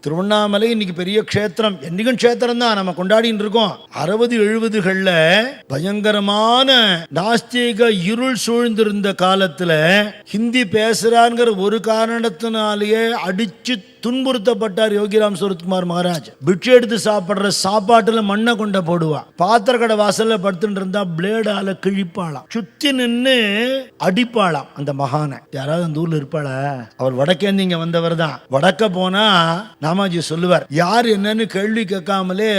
திருவண்ணாமலை இன்னைக்கு பெரிய க்ஷேத்திரம், என்னைக்கும் க்ஷேத்திரம் தான் நம்ம கொண்டாடிட்டு இருக்கோம். 60-70களில் பயங்கரமான நாஸ்திக இருள் சூழ்ந்திருந்த காலத்துல ஹிந்தி பேசுறாங்கிற ஒரு காரணத்தினாலேயே அடிச்சு துன்புறுத்தப்பட்டார் யோகிராம் சுரத்குமார் மகாராஜ். பிட்சை எடுத்து சாப்பிடுற சாப்பாட்டுல மண்ணை கொண்ட போடுவா, பாத்திர கடை வாசல்ல படுத்துட்டு இருந்தா பிளேடால கிழிப்பாளாம், சுத்தி நின்று அடிப்பாளாம் அந்த மகானை. யாராவது அந்த ஊர்ல இருப்பாளா? அவர் வடக்கேந்து இங்க வந்தவர் தான். வடக்க போனா நாமாஜி சொல்லுவார், யார் என்னன்னு கேள்வி கேட்காமலே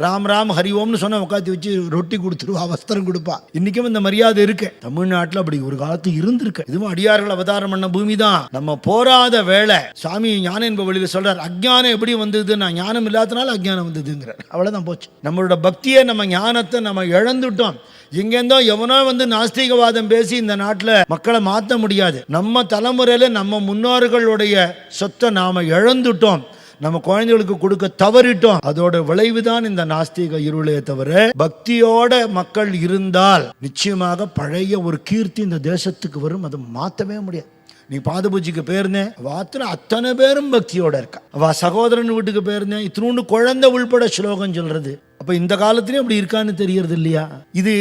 ராம் ராம் ஹரி ஓம்னு சொன்ன உட்காந்து வச்சு ரொட்டி கொடுத்துருவா, வஸ்திரம் கொடுப்பா. இன்னைக்கும் இந்த மரியாதை இருக்கு. தமிழ்நாட்டில் அப்படி ஒரு காலத்து இருந்திருக்கு. இதுவும் அடியார்கள் அவதாரம் பண்ண பூமி தான். நம்ம போராத வேலை. சுவாமி ஞான என்ப வழியில சொல்றார், அஜ்ஞானம் எப்படி வந்ததுன்னா ஞானம் இல்லாதனால அஜ்ஞானம் வந்ததுங்கிற. அவ்வளவுதான் போச்சு. நம்மளோட பக்தியை, நம்ம ஞானத்தை நம்ம இழந்துட்டோம். எங்கேருந்தோ எவனோ வந்து நாஸ்திகவாதம் பேசி இந்த நாட்டில் மக்களை மாற்ற முடியாது. நம்ம தலைமுறையில நம்ம முன்னோர்களுடைய சொத்தை நாம இழந்துட்டோம், நம்ம குழந்தைகளுக்கு கொடுக்க தவறிட்டோம். அதோட விளைவுதான் இந்த நாஸ்திக இருளே தவிர, பக்தியோட மக்கள் இருந்தால் நிச்சயமாக பழைய ஒரு கீர்த்தி இந்த தேசத்துக்கு வரும். அதை மாற்றவே முடியாது. நீ பாதபூஜைக்கு போயிருந்தேன், வாத்துல அத்தனை பேரும் பக்தியோட இருக்கா. அவ சகோதரன் வீட்டுக்கு போயிருந்தேன், இத்தினோண்டு குழந்தை உள்பட ஸ்லோகம் சொல்றது. அப்ப இந்த காலத்திலயும் அப்படி இருக்கான்னு தெரியறது இல்லையா? இது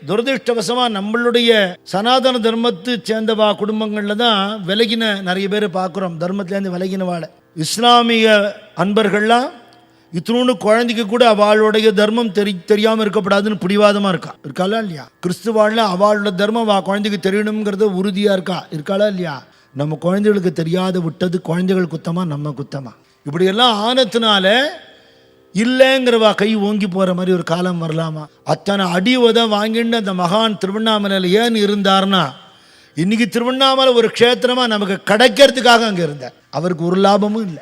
துரதிருஷ்டவசமா நம்மளுடைய சனாதன தர்மத்தை சேர்ந்தவா குடும்பங்கள்ல தான் விலகின நிறைய பேர் பார்க்கிறோம். தர்மத்திலேருந்து விலகினவாள இஸ்லாமிய அன்பர்கள்லாம் இத்தினோண்டு குழந்தைக்கு கூட அவளுடைய தர்மம் தெரியாம இருக்கப்படாதுன்னு பிடிவாதமா இருக்காளா இல்லையா? கிறிஸ்துவாள்ல அவளோட தர்மம் குழந்தைக்கு தெரியணுங்கிறத உறுதியா இருக்காளா இல்லையா? நம்ம குழந்தைகளுக்கு தெரியாத விட்டது குழந்தைகள் குத்தமா நம்ம குத்தமா? இப்படியெல்லாம் ஆனத்தினால இல்லைங்கிறவா கை ஓங்கி போற மாதிரி ஒரு காலம் வரலாமா? அத்தனை அடி உத வாங்கிட்டு அந்த மகான் திருவண்ணாமலையில் ஏன் இருந்தார்னா, இன்னைக்கு திருவண்ணாமலை ஒரு க்ஷேத்திரமா நமக்கு கிடைக்கிறதுக்காக அங்க இருந்தார். அவருக்கு ஒரு லாபமும் இல்லை.